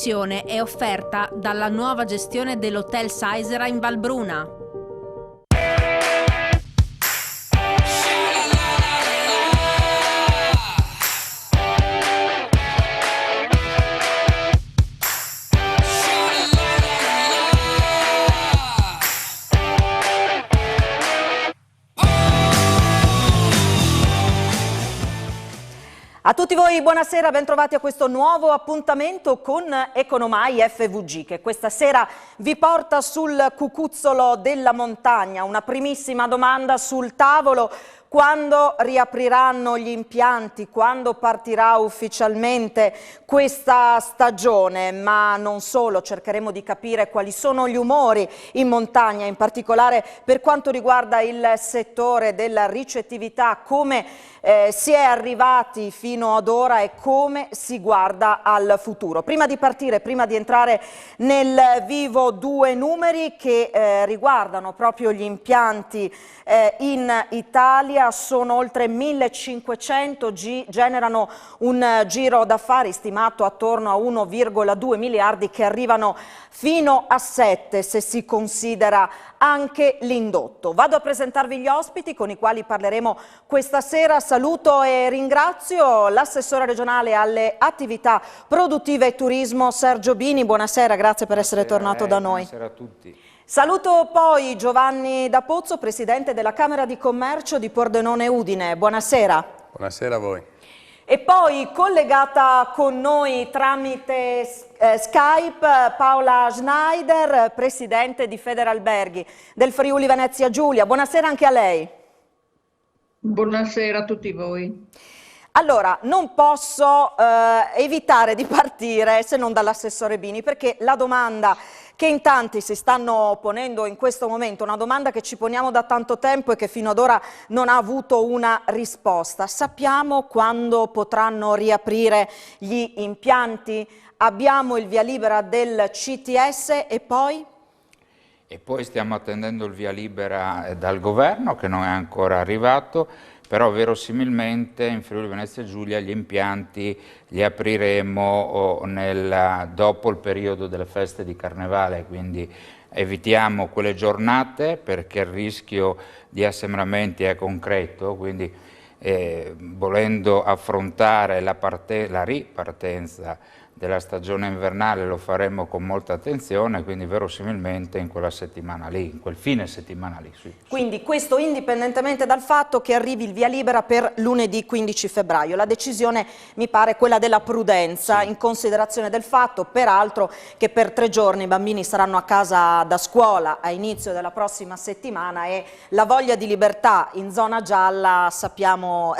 trasmissione è offerta dalla nuova gestione dell'Hotel Saisera in Valbruna. A tutti voi buonasera, bentrovati a questo nuovo appuntamento con Economai FVG, che questa sera vi porta sul cucuzzolo della montagna. Una primissima domanda sul tavolo: quando riapriranno gli impianti, quando partirà ufficialmente questa stagione? Ma non solo, cercheremo di capire quali sono gli umori in montagna, in particolare per quanto riguarda il settore della ricettività, come si è arrivati fino ad ora e come si guarda al futuro. Prima di partire, prima di entrare nel vivo, due numeri che riguardano proprio gli impianti in Italia. Sono oltre 1500, generano un giro d'affari stimato attorno a 1,2 miliardi, che arrivano fino a 7 se si considera anche l'indotto. Vado a presentarvi gli ospiti con i quali parleremo questa sera. Saluto e ringrazio l'assessore regionale alle attività produttive e turismo Sergio Bini. Buonasera, grazie per essere tornato da noi. Buonasera a tutti. Saluto poi Giovanni D'Apozzo, presidente della Camera di Commercio di Pordenone Udine. Buonasera. Buonasera a voi. E poi collegata con noi tramite Skype Paola Schneider, presidente di Federalberghi del Friuli Venezia Giulia. Buonasera anche a lei. Buonasera a tutti voi. Allora, non posso evitare di partire se non dall'assessore Bini, perché la domanda che in tanti si stanno ponendo in questo momento, una domanda che ci poniamo da tanto tempo e che fino ad ora non ha avuto una risposta. Sappiamo quando potranno riaprire gli impianti? Abbiamo il via libera del CTS e poi? E poi stiamo attendendo il via libera dal governo, che non è ancora arrivato, però verosimilmente in Friuli Venezia Giulia gli impianti li apriremo dopo il periodo delle feste di Carnevale, quindi evitiamo quelle giornate perché il rischio di assembramenti è concreto, quindi volendo affrontare la ripartenza della stagione invernale lo faremo con molta attenzione, quindi verosimilmente in quella settimana lì, in quel fine settimana lì. Sì. Quindi questo indipendentemente dal fatto che arrivi il via libera per lunedì 15 febbraio. La decisione mi pare quella della prudenza, sì, in considerazione del fatto peraltro che per 3 giorni i bambini saranno a casa da scuola a inizio della prossima settimana e la voglia di libertà in zona gialla sappiamo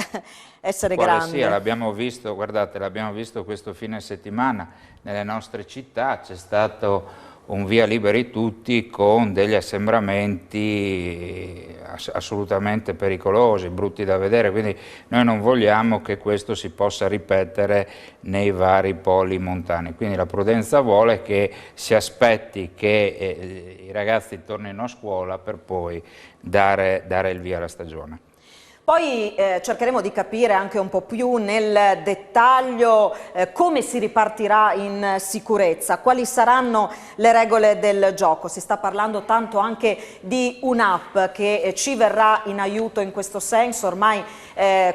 essere grande. Sì, l'abbiamo visto, guardate, l'abbiamo visto questo fine settimana nelle nostre città, c'è stato un via liberi tutti con degli assembramenti assolutamente pericolosi, brutti da vedere, quindi noi non vogliamo che questo si possa ripetere nei vari poli montani, quindi la prudenza vuole che si aspetti che i ragazzi tornino a scuola per poi dare il via alla stagione. Poi cercheremo di capire anche un po' più nel dettaglio come si ripartirà in sicurezza, quali saranno le regole del gioco. Si sta parlando tanto anche di un'app che ci verrà in aiuto in questo senso. Ormai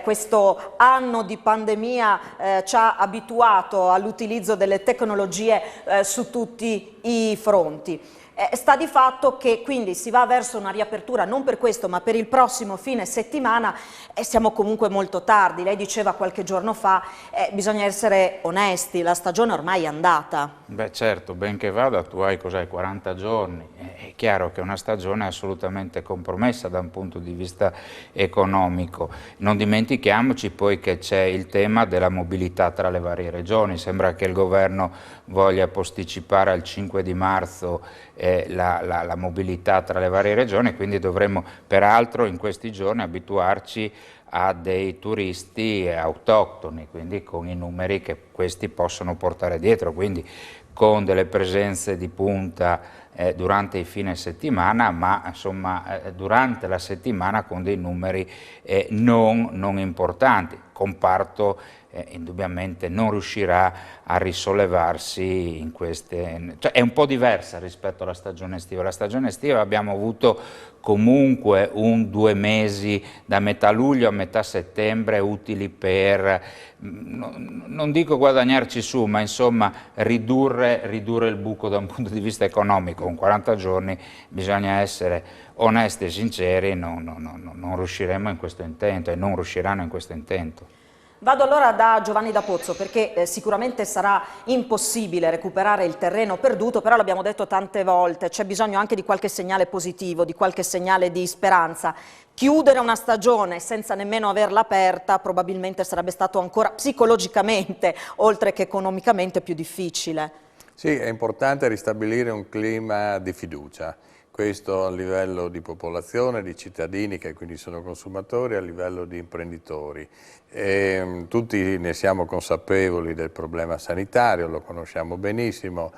questo anno di pandemia ci ha abituato all'utilizzo delle tecnologie su tutti i fronti. Sta di fatto che quindi si va verso una riapertura non per questo ma per il prossimo fine settimana e siamo comunque molto tardi. Lei diceva qualche giorno fa bisogna essere onesti, la stagione ormai è andata. Beh certo, benché vada, tu hai 40 giorni, è chiaro che una stagione è assolutamente compromessa da un punto di vista economico. Non dimentichiamoci poi che c'è il tema della mobilità tra le varie regioni, sembra che il governo voglia posticipare al 5 di marzo la mobilità tra le varie regioni, quindi dovremmo peraltro in questi giorni abituarci a dei turisti autoctoni, quindi con i numeri che questi possono portare dietro, quindi con delle presenze di punta durante i fine settimana, ma insomma durante la settimana con dei numeri non importanti. Il comparto indubbiamente non riuscirà a risollevarsi in queste... cioè è un po' diversa rispetto alla stagione estiva. La stagione estiva abbiamo avuto comunque 2 mesi da metà luglio a metà settembre utili per, non dico guadagnarci su, ma insomma ridurre il buco da un punto di vista economico. Con 40 giorni bisogna essere onesti e sinceri, non riusciremo in questo intento e non riusciranno in questo intento. Vado allora da Giovanni da Pozzo, perché sicuramente sarà impossibile recuperare il terreno perduto, però l'abbiamo detto tante volte, c'è bisogno anche di qualche segnale positivo, di qualche segnale di speranza. Chiudere una stagione senza nemmeno averla aperta probabilmente sarebbe stato ancora psicologicamente, oltre che economicamente, più difficile. Sì, è importante ristabilire un clima di fiducia. Questo a livello di popolazione, di cittadini che quindi sono consumatori, a livello di imprenditori. Tutti ne siamo consapevoli del problema sanitario, lo conosciamo benissimo,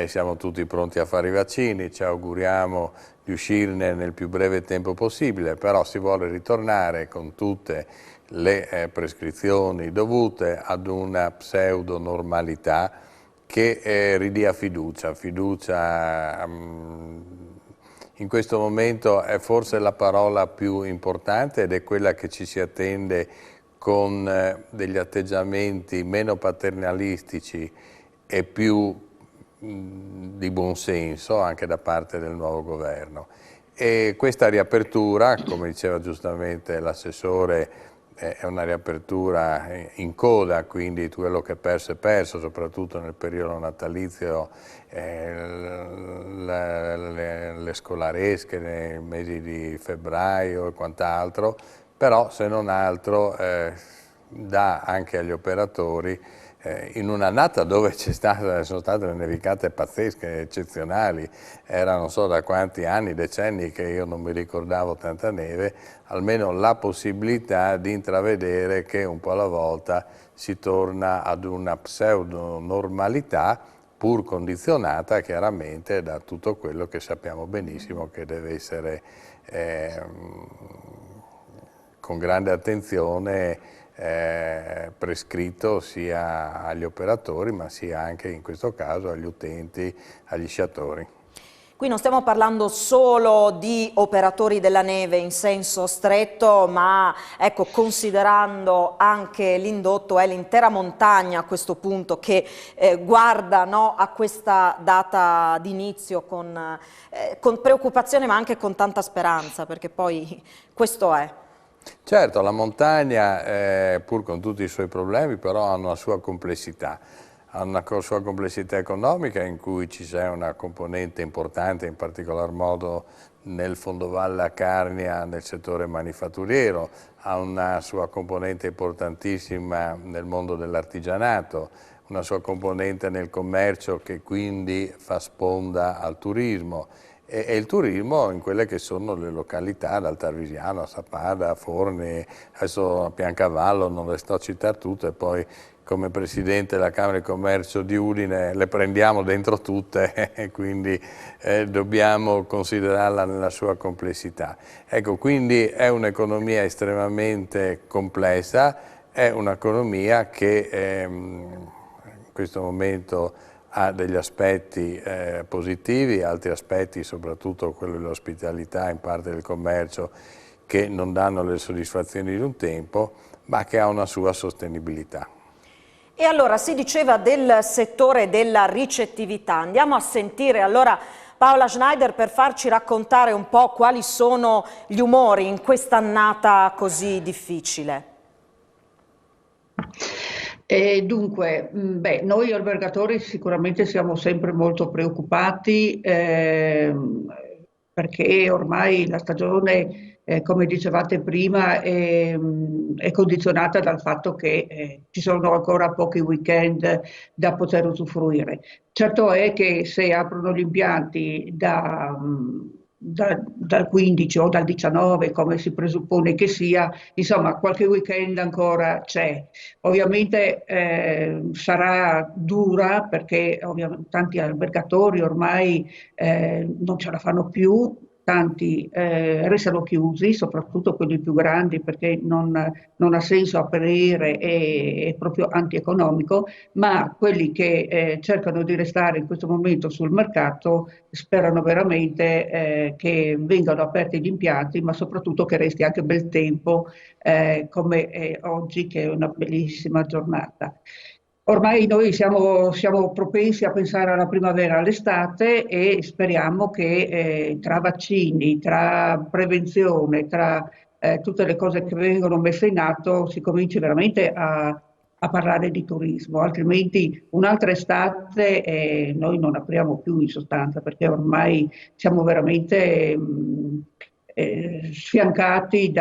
siamo tutti pronti a fare i vaccini, ci auguriamo di uscirne nel più breve tempo possibile, però si vuole ritornare con tutte le prescrizioni dovute ad una pseudo normalità che ridia fiducia. In questo momento è forse la parola più importante ed è quella che ci si attende con degli atteggiamenti meno paternalistici e più di buonsenso anche da parte del nuovo governo. E questa riapertura, come diceva giustamente l'assessore, è una riapertura in coda, quindi quello che è perso, soprattutto nel periodo natalizio, le scolaresche nei mesi di febbraio e quant'altro, però se non altro dà anche agli operatori in un'annata dove sono state nevicate pazzesche, eccezionali, era non so da quanti anni, decenni che io non mi ricordavo tanta neve, almeno la possibilità di intravedere che un po' alla volta si torna ad una pseudo normalità, pur condizionata chiaramente da tutto quello che sappiamo benissimo che deve essere con grande attenzione prescritto sia agli operatori ma sia anche in questo caso agli utenti, agli sciatori. Qui non stiamo parlando solo di operatori della neve in senso stretto, ma ecco, considerando anche l'indotto, è l'intera montagna a questo punto che guarda, no, a questa data d'inizio con preoccupazione ma anche con tanta speranza, perché poi questo è. Certo, la montagna, pur con tutti i suoi problemi, però ha una sua complessità. Ha una sua complessità economica in cui ci c'è una componente importante, in particolar modo nel fondovalle Carnia, nel settore manifatturiero, ha una sua componente importantissima nel mondo dell'artigianato, una sua componente nel commercio che quindi fa sponda al turismo. E il turismo in quelle che sono le località, ad Altarvisiano, a Sappada, a Forni, adesso a Piancavallo, non le sto a citare tutte, poi come Presidente della Camera di Commercio di Udine le prendiamo dentro tutte e quindi dobbiamo considerarla nella sua complessità. Ecco, quindi è un'economia estremamente complessa, è un'economia che in questo momento ha degli aspetti positivi, altri aspetti, soprattutto quello dell'ospitalità, in parte del commercio, che non danno le soddisfazioni di un tempo, ma che ha una sua sostenibilità. E allora si diceva del settore della ricettività, andiamo a sentire allora Paola Schneider per farci raccontare un po' quali sono gli umori in quest'annata così difficile. Dunque, noi albergatori sicuramente siamo sempre molto preoccupati perché ormai la stagione, come dicevate prima, è condizionata dal fatto che ci sono ancora pochi weekend da poter usufruire. Certo è che se aprono gli impianti dal 15 o dal 19, come si presuppone che sia, insomma qualche weekend ancora c'è. Ovviamente sarà dura perché tanti albergatori ormai non ce la fanno più, tanti restano chiusi, soprattutto quelli più grandi perché non ha senso aprire, è proprio antieconomico, ma quelli che cercano di restare in questo momento sul mercato sperano veramente che vengano aperti gli impianti, ma soprattutto che resti anche bel tempo come oggi, che è una bellissima giornata. Ormai noi siamo propensi a pensare alla primavera, all'estate e speriamo che tra vaccini, tra prevenzione, tra tutte le cose che vengono messe in atto si cominci veramente a parlare di turismo, altrimenti un'altra estate noi non apriamo più in sostanza perché ormai siamo veramente sfiancati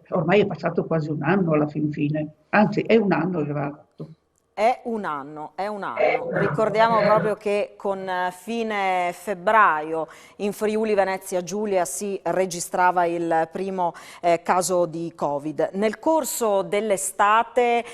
ormai è passato quasi un anno alla fin fine, anzi è un anno che va. È un anno, è un anno. Ricordiamo proprio che con fine febbraio in Friuli Venezia Giulia si registrava il primo caso di Covid. Nel corso dell'estate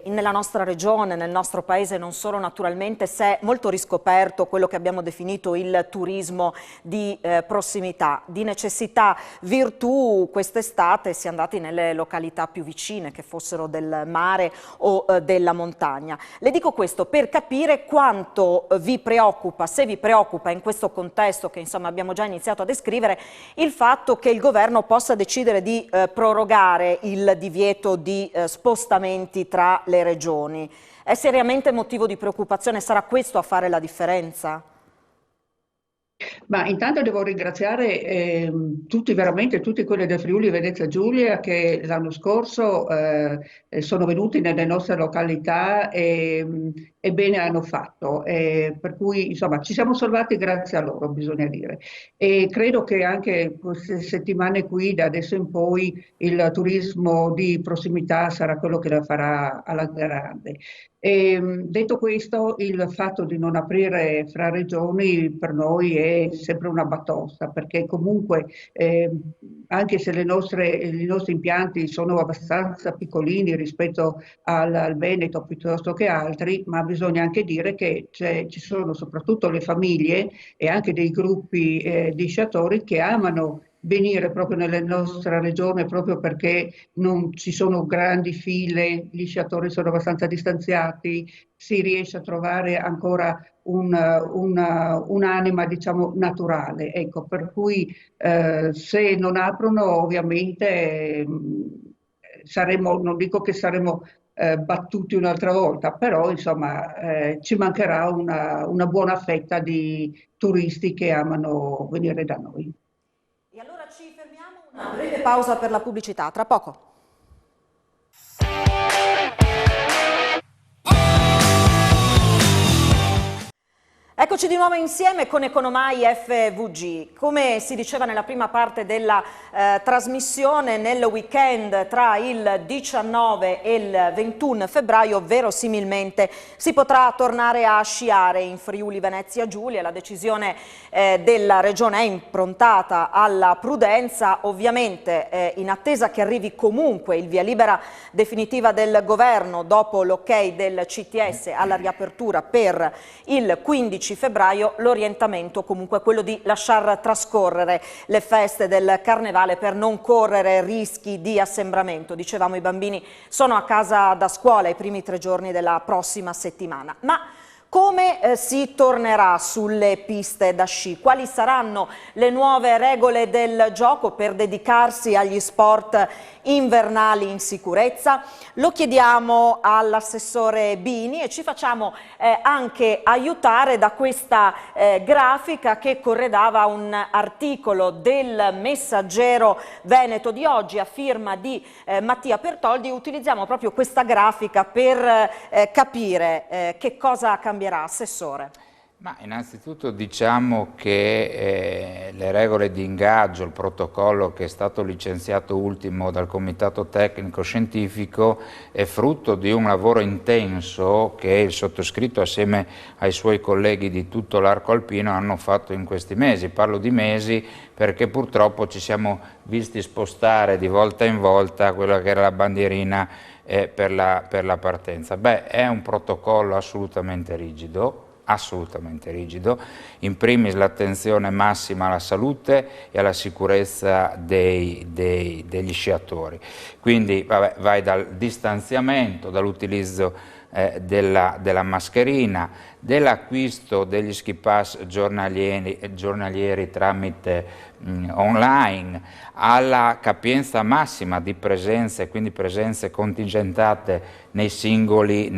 nella nostra regione, nel nostro paese, non solo naturalmente, si è molto riscoperto quello che abbiamo definito il turismo di prossimità, di necessità virtù. Quest'estate si è andati nelle località più vicine, che fossero del mare o della montagna. Le dico questo per capire quanto vi preoccupa, se vi preoccupa in questo contesto che insomma abbiamo già iniziato a descrivere, il fatto che il governo possa decidere di prorogare il divieto di spostamenti tra le regioni. È seriamente motivo di preoccupazione? Sarà questo a fare la differenza? Ma intanto devo ringraziare veramente tutti quelli del Friuli Venezia Giulia che l'anno scorso sono venuti nelle nostre località e bene hanno fatto, per cui insomma ci siamo salvati grazie a loro, bisogna dire. E credo che anche queste settimane qui, da adesso in poi, il turismo di prossimità sarà quello che la farà alla grande. Detto questo, il fatto di non aprire fra regioni per noi è sempre una batosta, perché comunque anche se i nostri impianti sono abbastanza piccolini rispetto al Veneto piuttosto che altri, ma bisogna anche dire che ci sono soprattutto le famiglie e anche dei gruppi di sciatori che amano venire proprio nella nostra regione proprio perché non ci sono grandi file, gli sciatori sono abbastanza distanziati, si riesce a trovare ancora un'anima diciamo naturale, ecco, per cui se non aprono ovviamente non dico che saremo battuti un'altra volta, però insomma ci mancherà una buona fetta di turisti che amano venire da noi. E allora ci fermiamo, una breve pausa per la pubblicità, tra poco. Eccoci di nuovo insieme con Economai FVG. Come si diceva nella prima parte della trasmissione, nel weekend tra il 19 e il 21 febbraio verosimilmente si potrà tornare a sciare in Friuli Venezia Giulia. La decisione della Regione è improntata alla prudenza, ovviamente in attesa che arrivi comunque il via libera definitiva del governo dopo l'ok del CTS alla riapertura per il 15 febbraio. L'orientamento comunque è quello di lasciar trascorrere le feste del carnevale per non correre rischi di assembramento. Dicevamo, i bambini sono a casa da scuola i primi 3 giorni della prossima settimana. Ma come si tornerà sulle piste da sci? Quali saranno le nuove regole del gioco per dedicarsi agli sport invernali in sicurezza? Lo chiediamo all'assessore Bini e ci facciamo anche aiutare da questa grafica che corredava un articolo del Messaggero Veneto di oggi a firma di Mattia Pertoldi. Utilizziamo proprio questa grafica per capire che cosa cambierà, assessore. Ma innanzitutto diciamo che le regole di ingaggio, il protocollo che è stato licenziato ultimo dal Comitato Tecnico Scientifico è frutto di un lavoro intenso che il sottoscritto assieme ai suoi colleghi di tutto l'arco alpino hanno fatto in questi mesi. Parlo di mesi perché purtroppo ci siamo visti spostare di volta in volta quella che era la bandierina per la partenza. Beh, è un protocollo assolutamente rigido, in primis l'attenzione massima alla salute e alla sicurezza degli sciatori. Quindi vai dal distanziamento, dall'utilizzo della mascherina, dell'acquisto degli ski pass giornalieri tramite online, alla capienza massima di presenze, quindi presenze contingentate nei singoli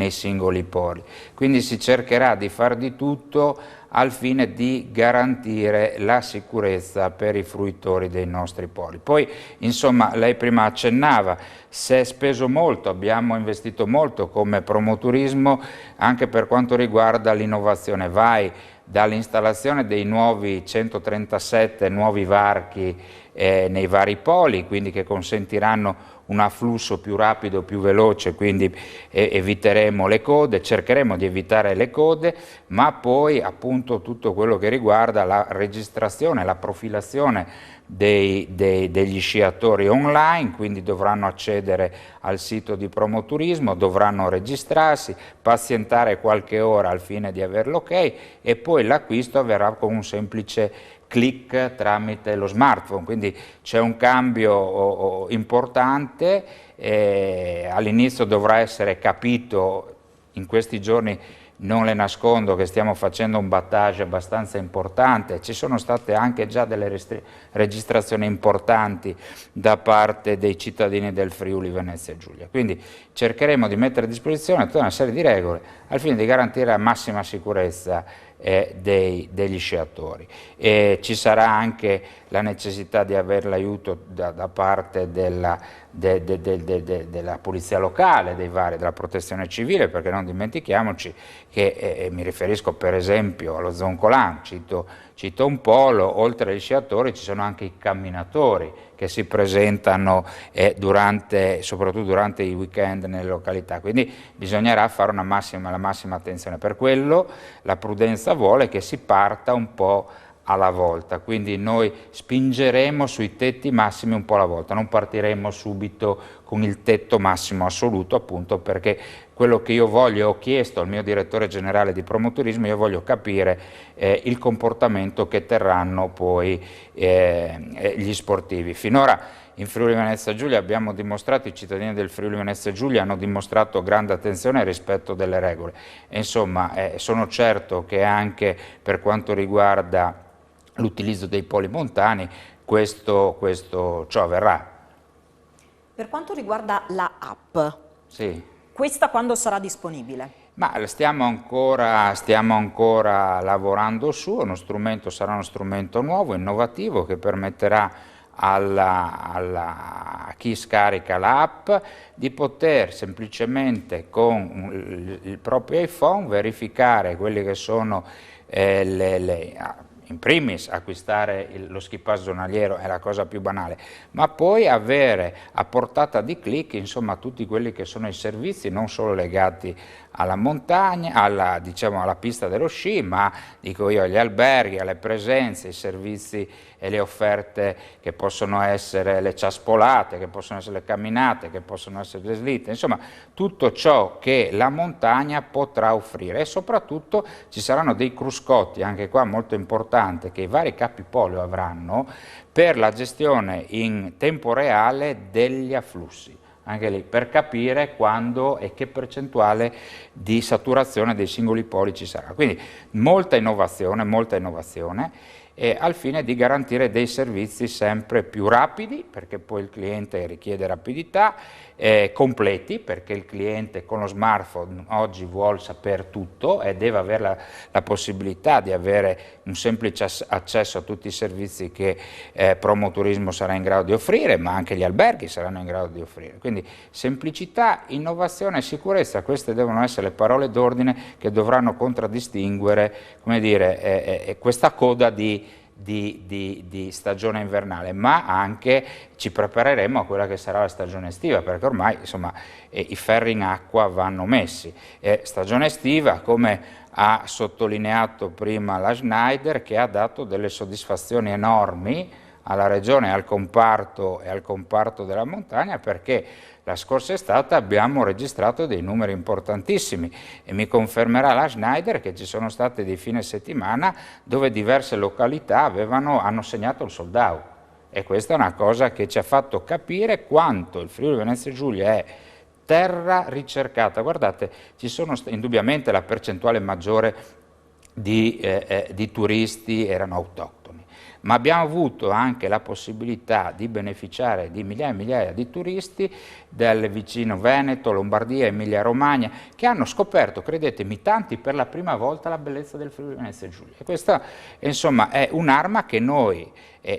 poli. Quindi si cercherà di far di tutto al fine di garantire la sicurezza per i fruitori dei nostri poli. Poi, insomma, lei prima accennava, si è speso molto, abbiamo investito molto come Promoturismo anche per quanto riguarda l'innovazione. Vai dall'installazione dei nuovi 137 nuovi varchi nei vari poli, quindi che consentiranno un afflusso più rapido, più veloce, quindi eviteremo le code, cercheremo di evitare le code, ma poi appunto tutto quello che riguarda la registrazione, la profilazione degli sciatori online, quindi dovranno accedere al sito di Promoturismo, dovranno registrarsi, pazientare qualche ora al fine di avere l'ok e poi l'acquisto avverrà con un semplice click tramite lo smartphone, quindi c'è un cambio importante, all'inizio dovrà essere capito, in questi giorni non le nascondo che stiamo facendo un battage abbastanza importante, ci sono state anche già delle registrazioni importanti da parte dei cittadini del Friuli Venezia Giulia, quindi cercheremo di mettere a disposizione tutta una serie di regole al fine di garantire la massima sicurezza degli sciatori. Ci sarà anche la necessità di avere l'aiuto da parte della polizia locale, della protezione civile, perché non dimentichiamoci che mi riferisco per esempio allo Zoncolan, cito un polo, oltre agli sciatori ci sono anche i camminatori che si presentano soprattutto durante i weekend nelle località, quindi bisognerà fare la massima attenzione. Per quello la prudenza vuole che si parta un po' alla volta, quindi noi spingeremo sui tetti massimi un po' alla volta, non partiremo subito con il tetto massimo assoluto, appunto perché quello che io voglio, ho chiesto al mio direttore generale di Promoturismo, io voglio capire il comportamento che terranno poi gli sportivi. Finora in Friuli Venezia Giulia abbiamo dimostrato, i cittadini del Friuli Venezia Giulia hanno dimostrato grande attenzione e rispetto delle regole. E insomma, sono certo che anche per quanto riguarda l'utilizzo dei poli montani ciò avverrà. Per quanto riguarda la app, sì. Questa quando sarà disponibile? Ma stiamo ancora lavorando su, sarà uno strumento nuovo, innovativo, che permetterà a chi scarica l'app di poter semplicemente con il proprio iPhone verificare quelli che sono in primis acquistare lo ski pass giornaliero è la cosa più banale, ma poi avere a portata di click insomma tutti quelli che sono i servizi non solo legati alla montagna, alla pista dello sci, ma dico io agli alberghi, alle presenze, i servizi e le offerte che possono essere le ciaspolate, che possono essere le camminate, che possono essere le slitte, insomma tutto ciò che la montagna potrà offrire e soprattutto ci saranno dei cruscotti, anche qua molto importante, che i vari capi polio avranno per la gestione in tempo reale degli afflussi. Anche lì per capire quando e che percentuale di saturazione dei singoli poli ci sarà. Quindi molta innovazione al fine di garantire dei servizi sempre più rapidi, perché poi il cliente richiede rapidità, completi, perché il cliente con lo smartphone oggi vuole sapere tutto e deve avere la possibilità di avere un semplice accesso a tutti i servizi che Promoturismo sarà in grado di offrire, ma anche gli alberghi saranno in grado di offrire. Quindi semplicità, innovazione e sicurezza, queste devono essere le parole d'ordine che dovranno contraddistinguere, come dire, questa coda di stagione invernale, ma anche ci prepareremo a quella che sarà la stagione estiva, perché ormai insomma i ferri in acqua vanno messi. Stagione estiva, come ha sottolineato prima la Schneider, che ha dato delle soddisfazioni enormi alla regione, al comparto della montagna, perché la scorsa estate abbiamo registrato dei numeri importantissimi e mi confermerà la Schneider che ci sono stati dei fine settimana dove diverse località hanno segnato il sold out, e questa è una cosa che ci ha fatto capire quanto il Friuli Venezia Giulia è terra ricercata. Guardate, ci sono indubbiamente la percentuale maggiore di turisti erano autoctoni, ma abbiamo avuto anche la possibilità di beneficiare di migliaia e migliaia di turisti del vicino Veneto, Lombardia, Emilia Romagna, che hanno scoperto, credetemi, tanti per la prima volta la bellezza del Friuli Venezia Giulia. E questa insomma è un'arma che noi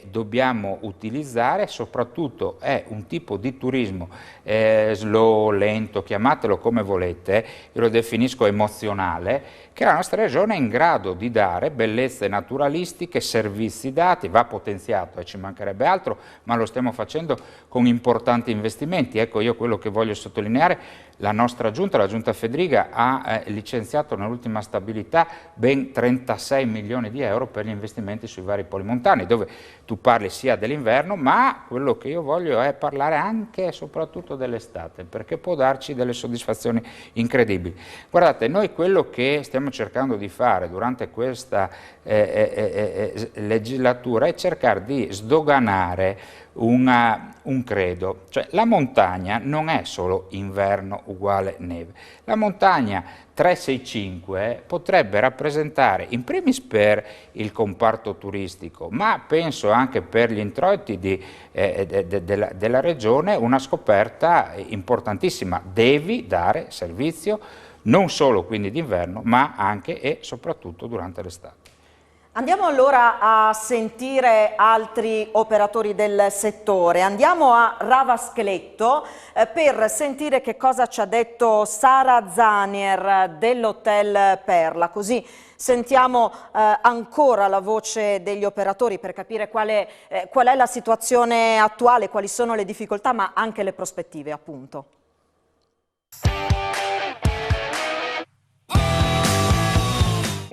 dobbiamo utilizzare, soprattutto è un tipo di turismo slow, lento, chiamatelo come volete, io lo definisco emozionale, che la nostra regione è in grado di dare bellezze naturalistiche, servizi dati, va potenziato e ci mancherebbe altro, ma lo stiamo facendo con importanti investimenti. Ecco, io quello che voglio sottolineare, la nostra giunta, la giunta Fedriga, ha licenziato nell'ultima stabilità ben 36 milioni di euro per gli investimenti sui vari poli montani, dove tu parli sia dell'inverno, ma quello che io voglio è parlare anche e soprattutto dell'estate, perché può darci delle soddisfazioni incredibili. Guardate, noi quello che stiamo cercando di fare durante questa legislatura è cercare di sdoganare un credo, cioè la montagna non è solo inverno uguale neve, la montagna 365 potrebbe rappresentare in primis per il comparto turistico, ma penso anche per gli introiti della regione una scoperta importantissima. Devi dare servizio non solo quindi d'inverno, ma anche e soprattutto durante l'estate. Andiamo allora a sentire altri operatori del settore. Andiamo a Ravascheletto per sentire che cosa ci ha detto Sara Zanier dell'Hotel Perla. Così sentiamo ancora la voce degli operatori per capire qual è la situazione attuale, quali sono le difficoltà, ma anche le prospettive, appunto.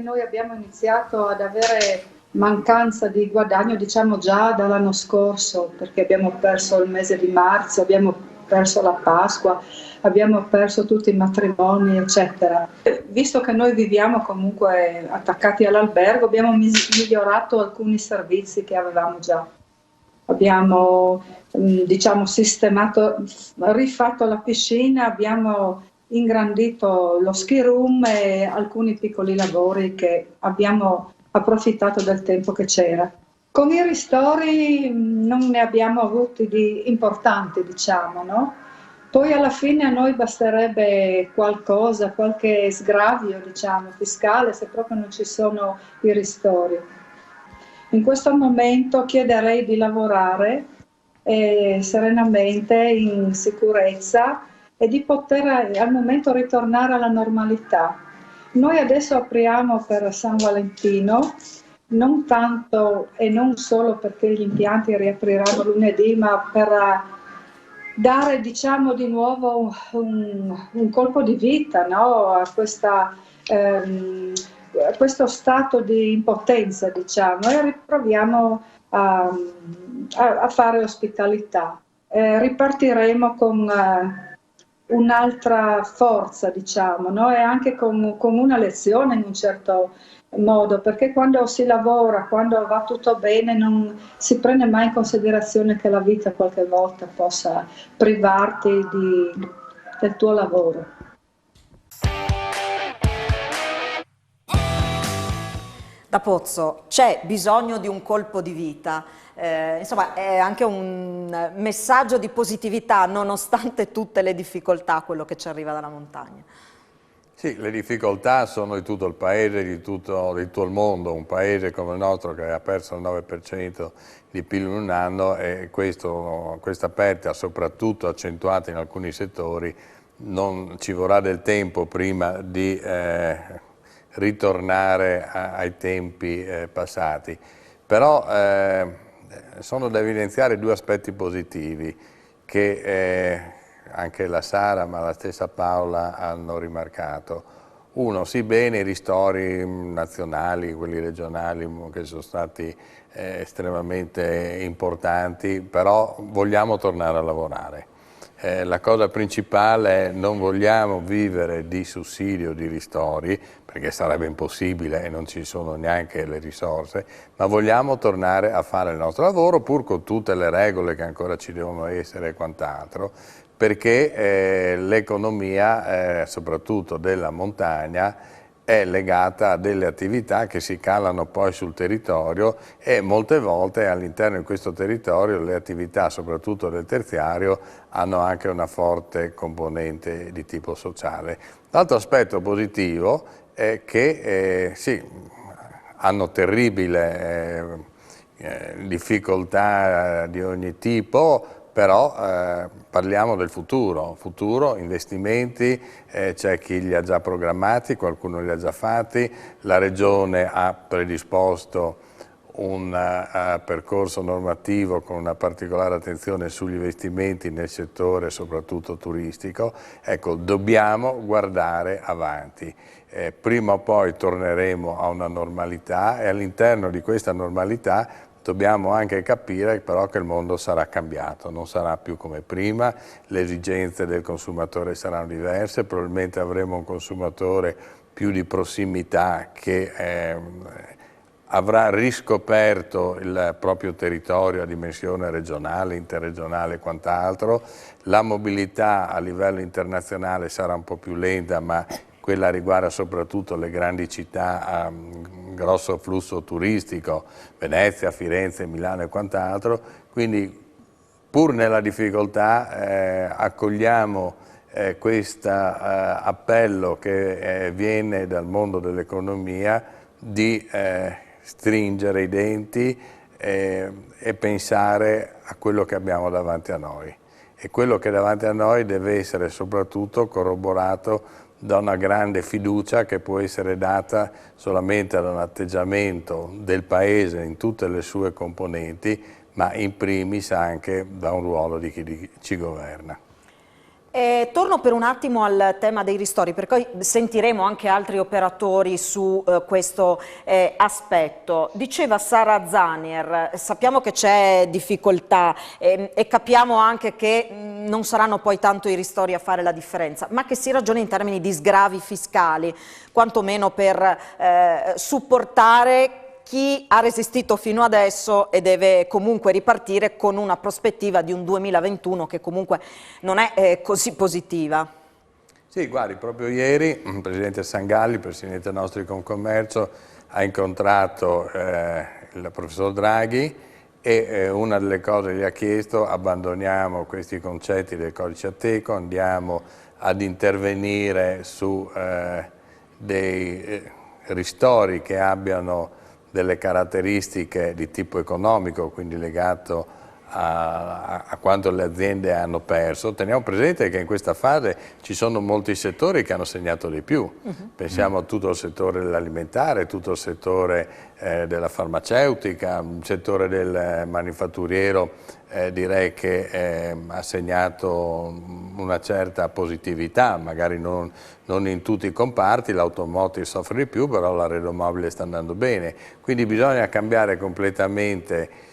Noi abbiamo iniziato ad avere mancanza di guadagno, diciamo, già dall'anno scorso, perché abbiamo perso il mese di marzo, abbiamo perso la Pasqua, abbiamo perso tutti i matrimoni, eccetera. Visto che noi viviamo comunque attaccati all'albergo, abbiamo migliorato alcuni servizi che avevamo già. Abbiamo, diciamo, sistemato, rifatto la piscina, abbiamo ingrandito lo ski room e alcuni piccoli lavori che abbiamo approfittato del tempo che c'era. Con i ristori non ne abbiamo avuti di importanti, diciamo, no? Poi alla fine a noi basterebbe qualcosa, qualche sgravio, diciamo, fiscale, se proprio non ci sono i ristori. In questo momento chiederei di lavorare serenamente, in sicurezza, e di poter al momento ritornare alla normalità. Noi adesso apriamo per San Valentino, non tanto e non solo perché gli impianti riapriranno lunedì, ma per dare, diciamo, di nuovo un colpo di vita, no? A questo stato di impotenza, diciamo, e riproviamo a fare ospitalità. Ripartiremo con un'altra forza, diciamo, no? E anche con una lezione in un certo modo, perché quando si lavora, quando va tutto bene, non si prende mai in considerazione che la vita qualche volta possa privarti del tuo lavoro. Da Pozzo, c'è bisogno di un colpo di vita, insomma è anche un messaggio di positività nonostante tutte le difficoltà, quello che ci arriva dalla montagna. Sì, le difficoltà sono di tutto il paese, di tutto il mondo. Un paese come il nostro che ha perso il 9% di PIL in un anno, e questa perdita, soprattutto accentuata in alcuni settori, non ci vorrà del tempo prima di ritornare ai tempi passati. Però sono da evidenziare due aspetti positivi che anche la Sara ma la stessa Paola hanno rimarcato. Uno, sì bene i ristori nazionali, quelli regionali che sono stati estremamente importanti, però vogliamo tornare a lavorare. La cosa principale è non vogliamo vivere di sussidio, di ristori, perché sarebbe impossibile e non ci sono neanche le risorse, ma vogliamo tornare a fare il nostro lavoro pur con tutte le regole che ancora ci devono essere e quant'altro, perché l'economia, soprattutto della montagna, è legata a delle attività che si calano poi sul territorio, e molte volte all'interno di questo territorio le attività, soprattutto del terziario, hanno anche una forte componente di tipo sociale. L'altro aspetto positivo è che sì, hanno terribili difficoltà di ogni tipo, però parliamo del futuro, investimenti, c'è chi li ha già programmati, qualcuno li ha già fatti, la Regione ha predisposto un percorso normativo con una particolare attenzione sugli investimenti nel settore soprattutto turistico. Ecco, dobbiamo guardare avanti. Prima o poi torneremo a una normalità, e all'interno di questa normalità dobbiamo anche capire però che il mondo sarà cambiato, non sarà più come prima, le esigenze del consumatore saranno diverse, probabilmente avremo un consumatore più di prossimità che avrà riscoperto il proprio territorio a dimensione regionale, interregionale e quant'altro. La mobilità a livello internazionale sarà un po' più lenta, ma quella riguarda soprattutto le grandi città a grosso flusso turistico, Venezia, Firenze, Milano e quant'altro, quindi pur nella difficoltà accogliamo questo appello che viene dal mondo dell'economia di stringere i denti e pensare a quello che abbiamo davanti a noi. E quello che è davanti a noi deve essere soprattutto corroborato da una grande fiducia che può essere data solamente da un atteggiamento del Paese in tutte le sue componenti, ma in primis anche da un ruolo di chi ci governa. Torno per un attimo al tema dei ristori, perché poi sentiremo anche altri operatori su questo aspetto. Diceva Sara Zanier, sappiamo che c'è difficoltà e capiamo anche che non saranno poi tanto i ristori a fare la differenza, ma che si ragiona in termini di sgravi fiscali, quantomeno per supportare chi ha resistito fino adesso e deve comunque ripartire con una prospettiva di un 2021 che comunque non è così positiva. Sì, guardi, proprio ieri il Presidente Sangalli, Presidente nostro di Confcommercio, ha incontrato il Professor Draghi e una delle cose gli ha chiesto: abbandoniamo questi concetti del codice Ateco, andiamo ad intervenire su dei ristori che abbiano delle caratteristiche di tipo economico, quindi legato a quanto le aziende hanno perso. Teniamo presente che in questa fase ci sono molti settori che hanno segnato di più. Pensiamo a tutto il settore dell'alimentare, tutto il settore della farmaceutica, il settore del manifatturiero direi che ha segnato una certa positività, magari non in tutti i comparti, l'automotive soffre di più, però l'arredo sta andando bene. Quindi bisogna cambiare completamente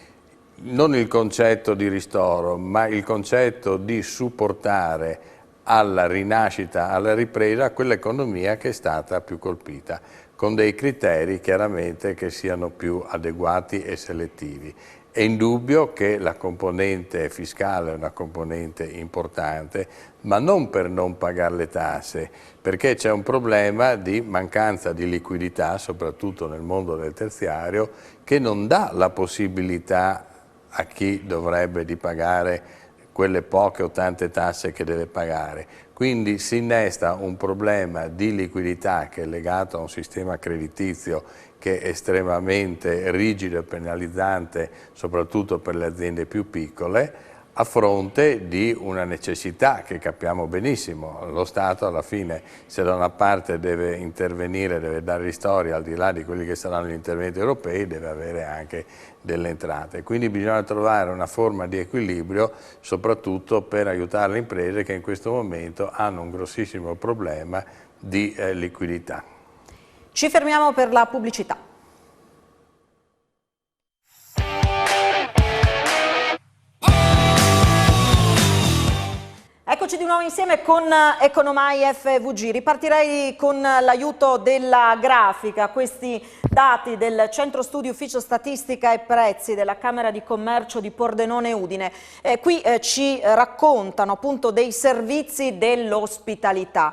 non il concetto di ristoro, ma il concetto di supportare alla rinascita, alla ripresa, quell'economia che è stata più colpita, con dei criteri chiaramente che siano più adeguati e selettivi. È indubbio che la componente fiscale è una componente importante, ma non per non pagare le tasse, perché c'è un problema di mancanza di liquidità, soprattutto nel mondo del terziario, che non dà la possibilità a chi dovrebbe di pagare quelle poche o tante tasse che deve pagare. Quindi si innesta un problema di liquidità che è legato a un sistema creditizio che è estremamente rigido e penalizzante, soprattutto per le aziende più piccole, a fronte di una necessità che capiamo benissimo. Lo Stato alla fine, se da una parte deve intervenire, deve dare ristori al di là di quelli che saranno gli interventi europei, deve avere anche delle entrate. Quindi bisogna trovare una forma di equilibrio, soprattutto per aiutare le imprese che in questo momento hanno un grossissimo problema di liquidità. Ci fermiamo per la pubblicità. Eccoci di nuovo insieme con Economai FVG. Ripartirei con l'aiuto della grafica. Questi dati del Centro Studi Ufficio Statistica e Prezzi della Camera di Commercio di Pordenone Udine. Qui ci raccontano appunto dei servizi dell'ospitalità.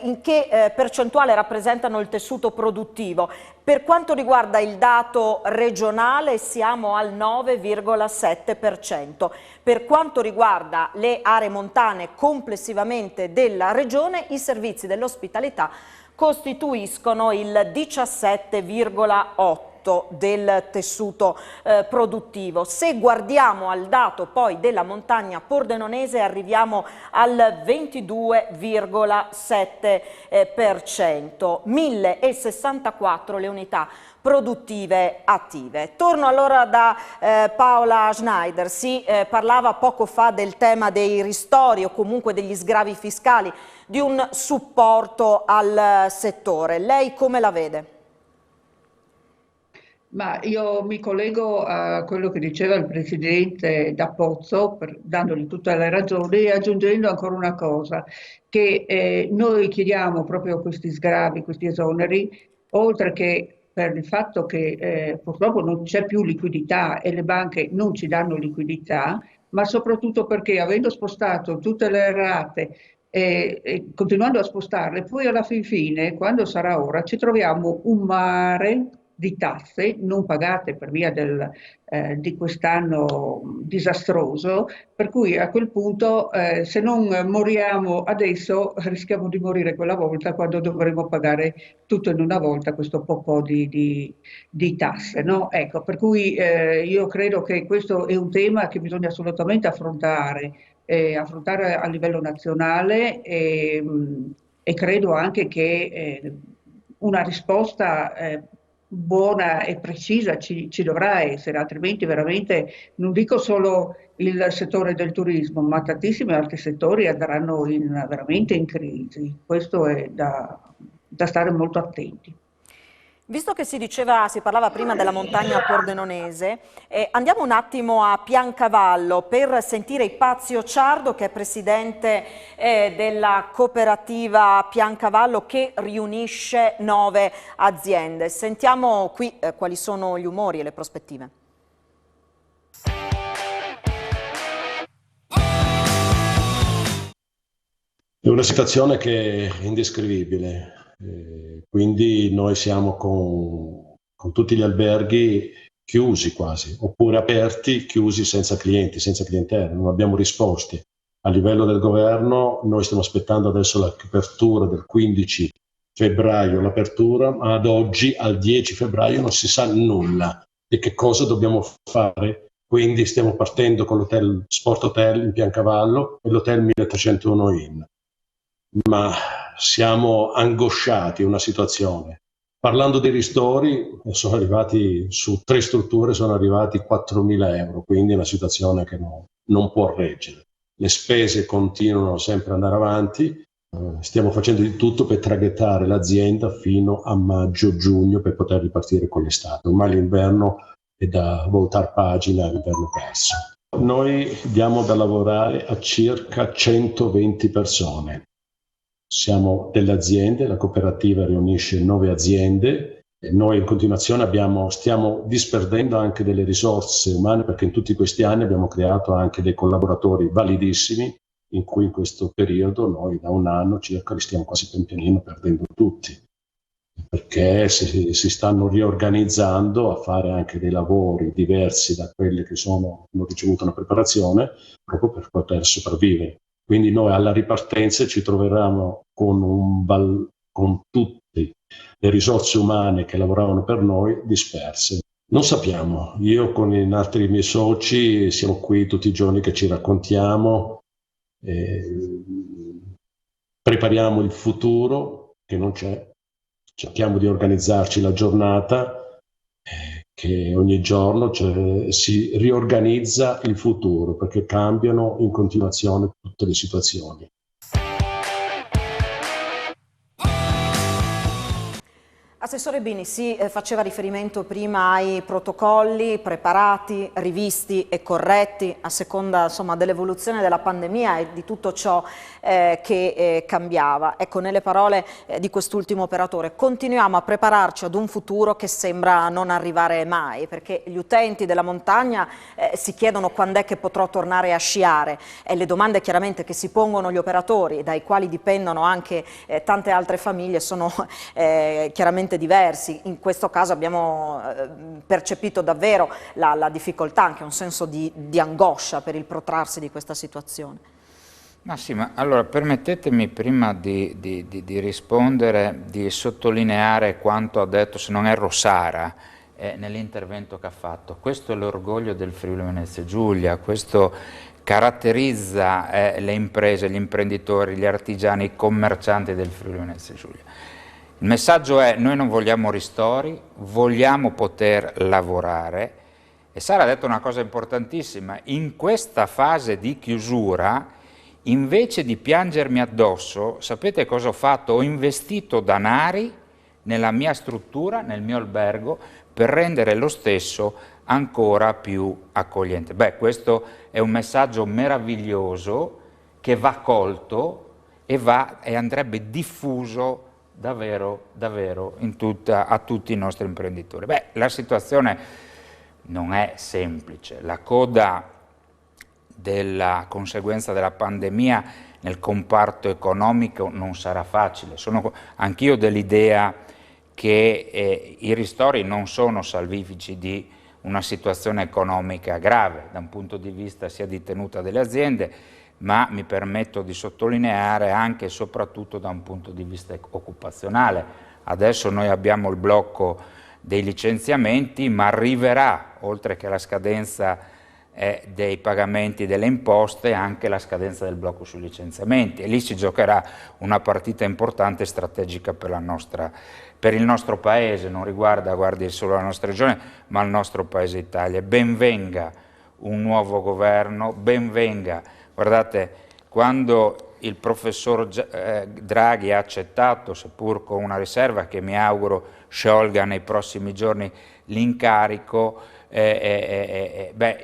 In che percentuale rappresentano il tessuto produttivo? Per quanto riguarda il dato regionale siamo al 9,7%. Per quanto riguarda le aree montane complessivamente della regione, i servizi dell'ospitalità costituiscono il 17,8% del tessuto produttivo. Se guardiamo al dato poi della montagna pordenonese arriviamo al 22,7%, 1064 le unità produttive attive. Torno allora da Paola Schneider. Si parlava poco fa del tema dei ristori o comunque degli sgravi fiscali, di un supporto al settore. Lei come la vede? Ma io mi collego a quello che diceva il Presidente da Pozzo, dandogli tutte le ragioni, e aggiungendo ancora una cosa, che noi chiediamo proprio questi sgravi, questi esoneri, oltre che per il fatto che purtroppo non c'è più liquidità e le banche non ci danno liquidità, ma soprattutto perché avendo spostato tutte le rate e continuando a spostarle, poi alla fine, quando sarà ora, ci troviamo un mare di tasse non pagate per via di quest'anno disastroso, per cui a quel punto se non moriamo adesso rischiamo di morire quella volta quando dovremo pagare tutto in una volta questo po' di tasse, no? Ecco, per cui io credo che questo è un tema che bisogna assolutamente affrontare a livello nazionale e credo anche che una risposta buona e precisa ci dovrà essere, altrimenti veramente non dico solo il settore del turismo, ma tantissimi altri settori andranno veramente in crisi. Questo è da stare molto attenti. Visto che si parlava prima della montagna pordenonese, andiamo un attimo a Piancavallo per sentire Ipazio Ciardo, che è presidente della cooperativa Piancavallo che riunisce 9 aziende. Sentiamo qui quali sono gli umori e le prospettive. È una situazione che è indescrivibile. Quindi noi siamo con tutti gli alberghi chiusi quasi, oppure aperti, chiusi senza clienti, senza clientela, non abbiamo risposte. A livello del governo noi stiamo aspettando adesso l'apertura del 15 febbraio, ma ad oggi, al 10 febbraio, non si sa nulla di che cosa dobbiamo fare. Quindi stiamo partendo con l'hotel Sport Hotel in Piancavallo e l'hotel 1301 Inn. Ma siamo angosciati in una situazione. Parlando di ristori, sono arrivati su 3 strutture, sono arrivati 4.000 euro, quindi è una situazione che non può reggere. Le spese continuano sempre ad andare avanti, stiamo facendo di tutto per traghettare l'azienda fino a maggio-giugno per poter ripartire con l'estate. Ormai l'inverno è da voltar pagina, l'inverno perso. Noi diamo da lavorare a circa 120 persone. Siamo delle aziende, la cooperativa riunisce 9 aziende Noi in continuazione stiamo disperdendo anche delle risorse umane, perché in tutti questi anni abbiamo creato anche dei collaboratori validissimi, in cui in questo periodo noi da un anno circa li stiamo quasi pian pianino perdendo tutti, perché si stanno riorganizzando a fare anche dei lavori diversi da quelli che hanno ricevuto una preparazione proprio per poter sopravvivere. Quindi noi alla ripartenza ci troveremo con tutte le risorse umane che lavoravano per noi disperse. Non sappiamo, io con i altri miei soci siamo qui tutti i giorni che ci raccontiamo, prepariamo il futuro che non c'è, cerchiamo di organizzarci la giornata, che ogni giorno si riorganizza il futuro, perché cambiano in continuazione tutte le situazioni. Assessore Bini, si faceva riferimento prima ai protocolli preparati, rivisti e corretti a seconda dell'evoluzione della pandemia e di tutto ciò che cambiava. Ecco, nelle parole di quest'ultimo operatore, continuiamo a prepararci ad un futuro che sembra non arrivare mai, perché gli utenti della montagna si chiedono quando è che potrò tornare a sciare, e le domande chiaramente che si pongono gli operatori, dai quali dipendono anche tante altre famiglie, sono chiaramente diversi. In questo caso abbiamo percepito davvero la difficoltà, anche un senso di angoscia per il protrarsi di questa situazione. Ma sì, ma allora permettetemi prima di rispondere, di sottolineare quanto ha detto, se non erro, Sara nell'intervento che ha fatto. Questo è l'orgoglio del Friuli Venezia Giulia, questo caratterizza le imprese, gli imprenditori, gli artigiani, i commercianti del Friuli Venezia Giulia. Il messaggio è: noi non vogliamo ristori, vogliamo poter lavorare. E Sara ha detto una cosa importantissima: in questa fase di chiusura, invece di piangermi addosso, sapete cosa ho fatto? Ho investito danari nella mia struttura, nel mio albergo, per rendere lo stesso ancora più accogliente. Beh, questo è un messaggio meraviglioso che va colto e andrebbe diffuso davvero a tutti i nostri imprenditori. Beh, la situazione non è semplice. La coda della conseguenza della pandemia nel comparto economico non sarà facile. Sono anch'io dell'idea che i ristori non sono salvifici di una situazione economica grave da un punto di vista sia di tenuta delle aziende, ma mi permetto di sottolineare anche e soprattutto da un punto di vista occupazionale. Adesso noi abbiamo il blocco dei licenziamenti, ma arriverà, oltre che la scadenza dei pagamenti delle imposte, anche la scadenza del blocco sui licenziamenti, e lì si giocherà una partita importante e strategica per il nostro Paese. Non riguarda, guardi, solo la nostra regione, ma il nostro Paese Italia. Ben venga un nuovo governo, ben venga. Guardate, quando il professor Draghi ha accettato, seppur con una riserva che mi auguro sciolga nei prossimi giorni, l'incarico,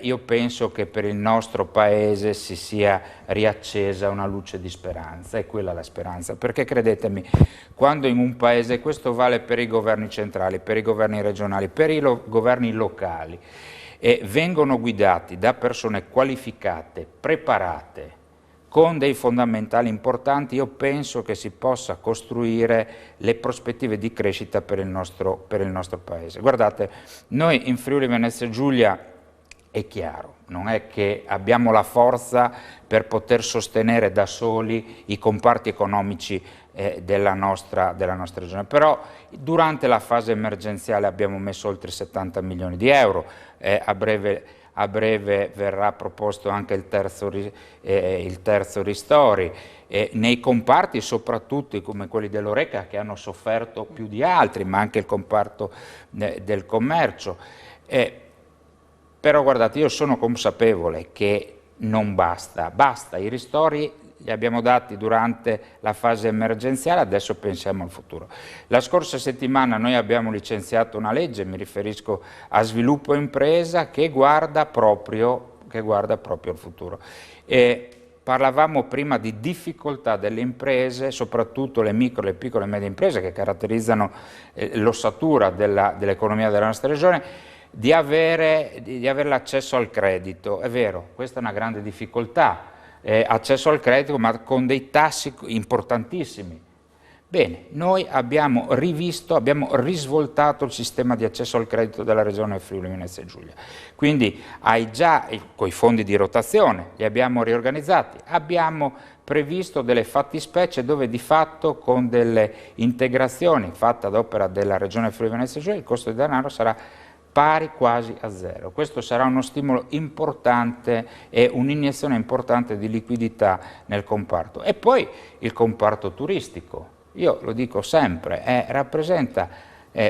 io penso che per il nostro Paese si sia riaccesa una luce di speranza, è quella la speranza, perché credetemi, quando in un Paese, questo vale per i governi centrali, per i governi regionali, per i governi locali, vengono guidati da persone qualificate, preparate, con dei fondamentali importanti, io penso che si possa costruire le prospettive di crescita per il nostro Paese. Guardate, noi in Friuli Venezia Giulia, è chiaro, non è che abbiamo la forza per poter sostenere da soli i comparti economici della nostra regione, però durante la fase emergenziale abbiamo messo oltre 70 milioni di euro, a breve verrà proposto anche il terzo ristori, nei comparti soprattutto come quelli dell'Horeca, che hanno sofferto più di altri, ma anche il comparto del commercio. Però guardate, io sono consapevole che non basta, i ristori li abbiamo dati durante la fase emergenziale, adesso pensiamo al futuro. La scorsa settimana noi abbiamo licenziato una legge, mi riferisco a sviluppo e impresa, che guarda proprio al futuro. parlavamo prima di difficoltà delle imprese, soprattutto le micro, le piccole e medie imprese che caratterizzano l'ossatura dell'economia della nostra regione, di avere l'accesso al credito. È vero, questa è una grande difficoltà, accesso al credito ma con dei tassi importantissimi. Bene, noi abbiamo rivisto, abbiamo risvoltato il sistema di accesso al credito della regione Friuli Venezia Giulia. Quindi con i fondi di rotazione li abbiamo riorganizzati, abbiamo previsto delle fattispecie dove di fatto con delle integrazioni fatte ad opera della regione Friuli Venezia Giulia il costo di denaro sarà pari quasi a zero. Questo sarà uno stimolo importante e un'iniezione importante di liquidità nel comparto. E poi il comparto turistico. Io lo dico sempre, rappresenta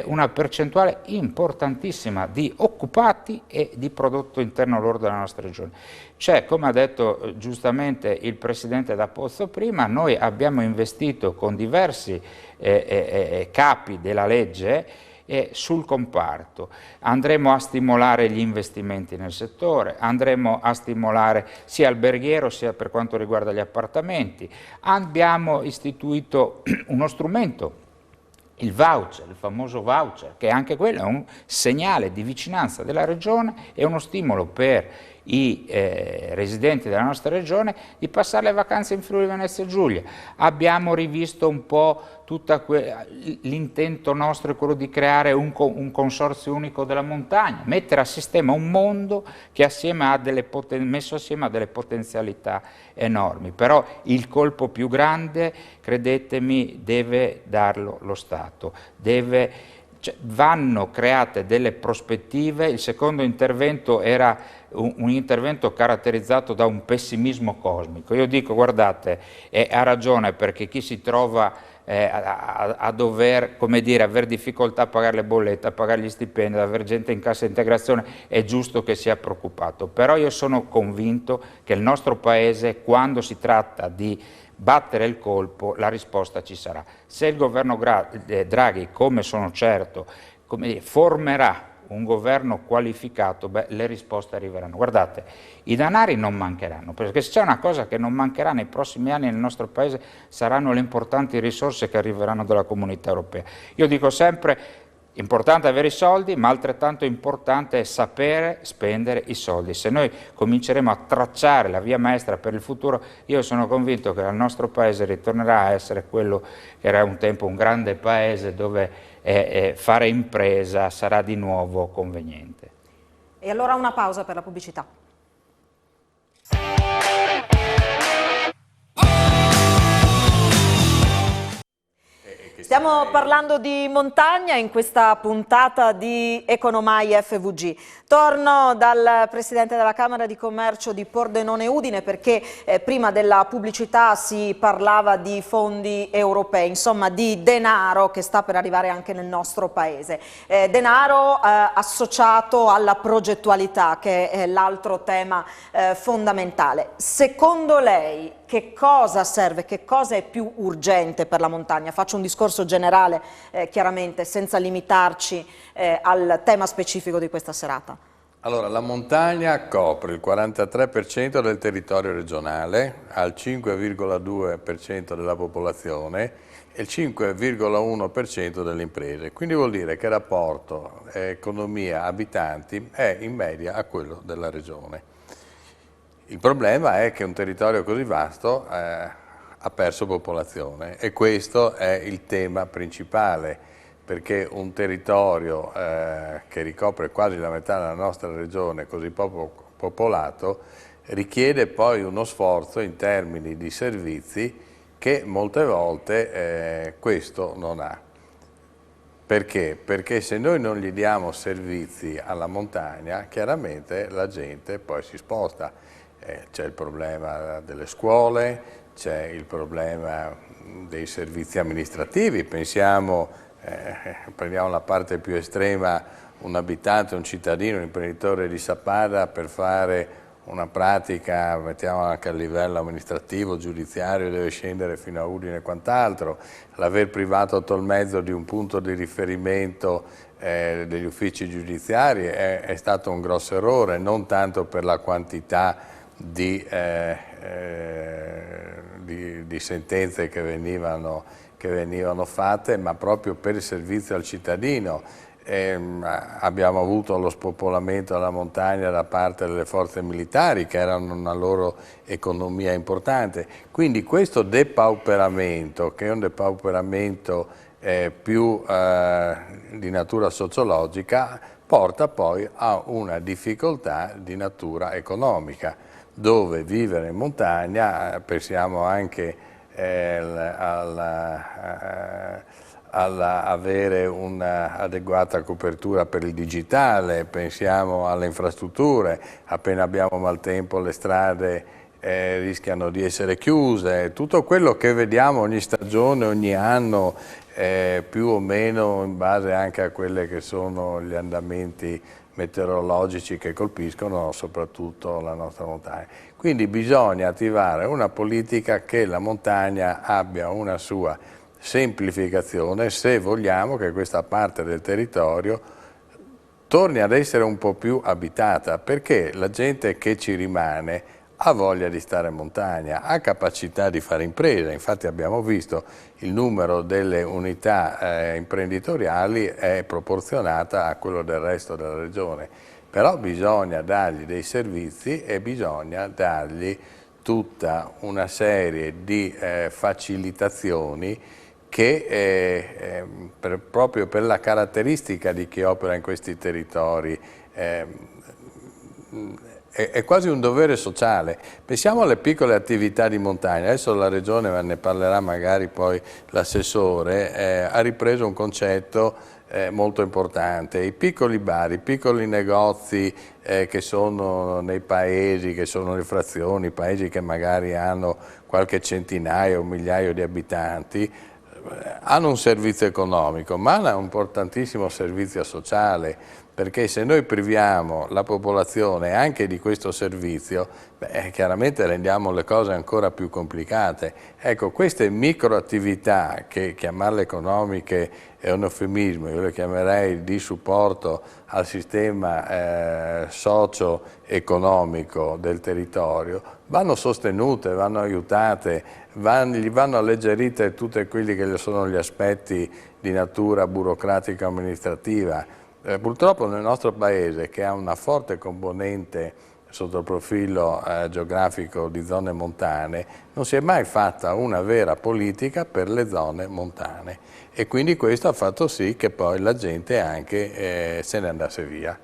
una percentuale importantissima di occupati e di prodotto interno lordo della nostra regione. Cioè, come ha detto giustamente il Presidente da Pozzo prima, noi abbiamo investito con diversi capi della legge sul comparto. Andremo a stimolare gli investimenti nel settore, andremo a stimolare sia alberghiero sia per quanto riguarda gli appartamenti. Abbiamo istituito uno strumento, il voucher, il famoso voucher, che anche quello è un segnale di vicinanza della regione e uno stimolo per i residenti della nostra regione di passare le vacanze in Friuli Venezia Giulia. Abbiamo rivisto un po' l'intento nostro è quello di creare un consorzio unico della montagna, mettere a sistema un mondo che messo assieme ha delle potenzialità enormi, però il colpo più grande, credetemi, deve darlo lo Stato, vanno create delle prospettive. Il secondo intervento era un intervento caratterizzato da un pessimismo cosmico. Io dico, guardate, ha ragione, perché chi si trova a dover, come dire, avere difficoltà a pagare le bollette, a pagare gli stipendi, ad avere gente in cassa integrazione, è giusto che sia preoccupato. Però io sono convinto che il nostro Paese, quando si tratta di battere il colpo, la risposta ci sarà. Se il governo Draghi, come sono certo, formerà un governo qualificato, le risposte arriveranno. Guardate, i denari non mancheranno, perché se c'è una cosa che non mancherà nei prossimi anni nel nostro Paese saranno le importanti risorse che arriveranno dalla Comunità Europea. Io dico sempre, importante avere i soldi, ma altrettanto importante è sapere spendere i soldi. Se noi cominceremo a tracciare la via maestra per il futuro, io sono convinto che il nostro Paese ritornerà a essere quello che era un tempo un grande Paese dove fare impresa sarà di nuovo conveniente. E allora una pausa per la pubblicità. Stiamo parlando di montagna in questa puntata di Economai FVG. Torno dal Presidente della Camera di Commercio di Pordenone Udine perché prima della pubblicità si parlava di fondi europei, insomma di denaro che sta per arrivare anche nel nostro Paese. Denaro associato alla progettualità, che è l'altro tema fondamentale. Secondo lei che cosa serve, che cosa è più urgente per la montagna? Faccio un discorso generale, chiaramente, senza limitarci al tema specifico di questa serata. Allora, la montagna copre il 43% del territorio regionale, ha il 5,2% della popolazione e il 5,1% delle imprese. Quindi vuol dire che il rapporto economia-abitanti è in media a quello della regione. Il problema è che un territorio così vasto ha perso popolazione e questo è il tema principale, perché un territorio che ricopre quasi la metà della nostra regione, così poco popolato, richiede poi uno sforzo in termini di servizi che molte volte questo non ha. Perché? Perché se noi non gli diamo servizi alla montagna, chiaramente la gente poi si sposta. C'è il problema delle scuole, c'è il problema dei servizi amministrativi, prendiamo la parte più estrema, un abitante, un cittadino, un imprenditore di Sappada per fare una pratica, mettiamo anche a livello amministrativo, giudiziario, deve scendere fino a Udine e quant'altro, l'aver privato il mezzo di un punto di riferimento degli uffici giudiziari è stato un grosso errore, non tanto per la quantità di sentenze che venivano fatte, ma proprio per il servizio al cittadino. Abbiamo avuto lo spopolamento della montagna da parte delle forze militari, che erano una loro economia importante. Quindi questo depauperamento, che è un depauperamento più di natura sociologica, porta poi a una difficoltà di natura economica, dove vivere in montagna, pensiamo anche avere un'adeguata copertura per il digitale, pensiamo alle infrastrutture, appena abbiamo maltempo le strade rischiano di essere chiuse, tutto quello che vediamo ogni stagione, ogni anno, più o meno in base anche a quelli che sono gli andamenti meteorologici che colpiscono soprattutto la nostra montagna. Quindi bisogna attivare una politica che la montagna abbia una sua semplificazione se vogliamo che questa parte del territorio torni ad essere un po' più abitata, perché la gente che ci rimane ha voglia di stare in montagna, ha capacità di fare impresa. Infatti abbiamo visto il numero delle unità imprenditoriali è proporzionata a quello del resto della regione, però bisogna dargli dei servizi e bisogna dargli tutta una serie di facilitazioni che proprio per la caratteristica di chi opera in questi territori è quasi un dovere sociale. Pensiamo alle piccole attività di montagna, adesso la Regione, ne parlerà magari poi l'assessore, ha ripreso un concetto molto importante, i piccoli bar, i piccoli negozi che sono nei paesi, che sono le frazioni, paesi che magari hanno qualche centinaio o migliaio di abitanti, hanno un servizio economico, ma hanno un importantissimo servizio sociale, perché se noi priviamo la popolazione anche di questo servizio, chiaramente rendiamo le cose ancora più complicate. Ecco, queste microattività, che chiamarle economiche è un eufemismo, io le chiamerei di supporto al sistema socio-economico del territorio, vanno sostenute, vanno aiutate, gli vanno alleggerite tutti quelli che sono gli aspetti di natura burocratica amministrativa. Purtroppo nel nostro paese, che ha una forte componente sotto il profilo geografico di zone montane, non si è mai fatta una vera politica per le zone montane e quindi questo ha fatto sì che poi la gente anche se ne andasse via.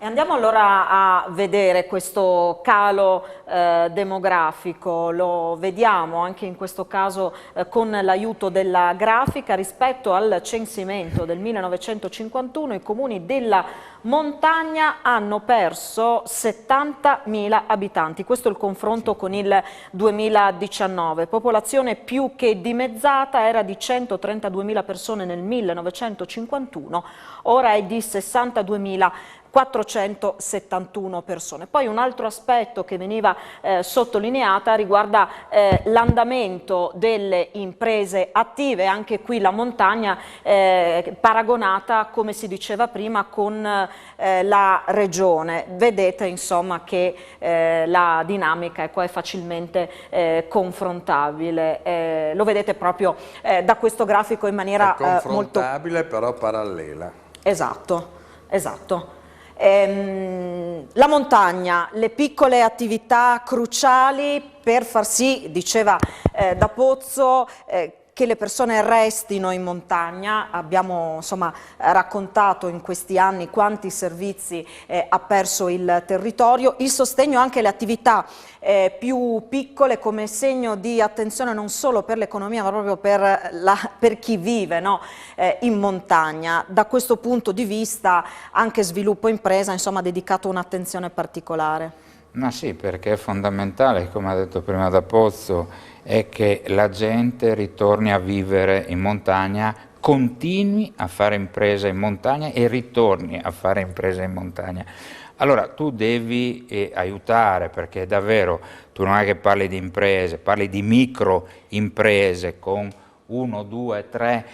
E andiamo allora a vedere questo calo demografico, lo vediamo anche in questo caso con l'aiuto della grafica. Rispetto al censimento del 1951 i comuni della montagna hanno perso 70.000 abitanti, questo è il confronto con il 2019, popolazione più che dimezzata, era di 132.000 persone nel 1951, ora è di 62.471 persone. Poi un altro aspetto che veniva sottolineata riguarda l'andamento delle imprese attive, anche qui la montagna paragonata, come si diceva prima, con la regione. Vedete insomma che la dinamica è facilmente confrontabile, lo vedete proprio da questo grafico in maniera confrontabile però parallela. Esatto, esatto. La montagna, le piccole attività cruciali per far sì, diceva Da Pozzo, che le persone restino in montagna. Abbiamo insomma raccontato in questi anni quanti servizi ha perso il territorio, il sostegno anche alle attività più piccole come segno di attenzione non solo per l'economia ma proprio per chi vive, no? In montagna. Da questo punto di vista anche sviluppo impresa insomma ha dedicato un'attenzione particolare. Ma sì, perché è fondamentale, come ha detto prima Da Pozzo, è che la gente ritorni a vivere in montagna, continui a fare impresa in montagna e ritorni a fare impresa in montagna. Allora tu devi aiutare, perché davvero tu non è che parli di imprese, parli di micro imprese con 1, 2, 3